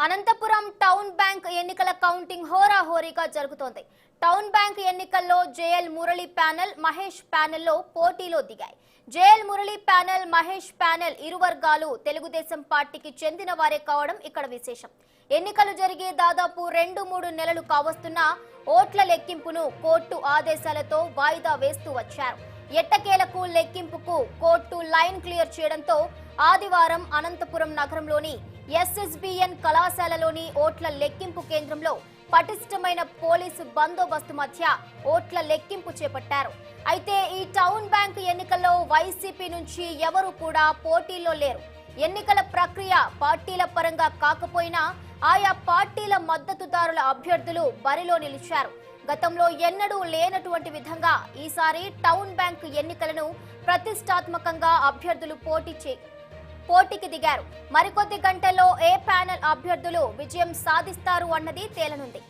Anantapuram town bank ఎన్నికల counting హోరాహోరీగా జరుగుతోంది. టౌన్ బ్యాంక్ ఎన్నికల్లో జేఎల్ మురళి ప్యానెల్, మహేష్ ప్యానెల్లో పోటీలో దిగాయి. JL Murali panel, Mahesh panel ఇరు వర్గాలు తెలుగుదేశం పార్టీకి చెందిన వారే కావడం ఇక్కడ విశేషం. ఎన్నికలు జరిగి దాదాపు 2-3 నెలలు కావస్తున్నా ఓట్ల లెక్కింపును కోర్టు ఆదేశాలతో వాయిదా వేస్తూ వచ్చారు. ఎట్టకేలకు లెక్కింపుకు కోర్టు లైన్ క్లియర్ చేయడంతో ఆదివారం అనంతపురం నగరంలోని ఎస్ఎస్బిఎన్ కళాశాలలోని ఓట్ల లెక్కింపు కేంద్రంలో పటిష్టమైన పోలీసు బందోబస్తు మధ్య ఓట్ల లెక్కింపు చేపట్టారు. అయితే ఈ టౌన్ బ్యాంక్ ఎన్నికల్లో వైసీపీ నుంచి ఎవరు కూడా పోటీలో లేరు. ఎన్నికల ప్రక్రియ పార్టీల పరంగా కాకపోయినా ఆయా పార్టీల మద్దతుదారుల అభ్యర్థులు బరిలో నిలిచారు. గతంలో ఎన్నడూ లేనటువంటి విధంగా ఈసారి టౌన్ బ్యాంక్ ఎన్నికలను ప్రతిష్టాత్మకంగా అభ్యర్థులు పోటీకి దిగారు. మరికొద్ది గంటల్లో ఏ ప్యానెల్ అభ్యర్థులు విజయం సాధిస్తారు అన్నది తేలనుంది.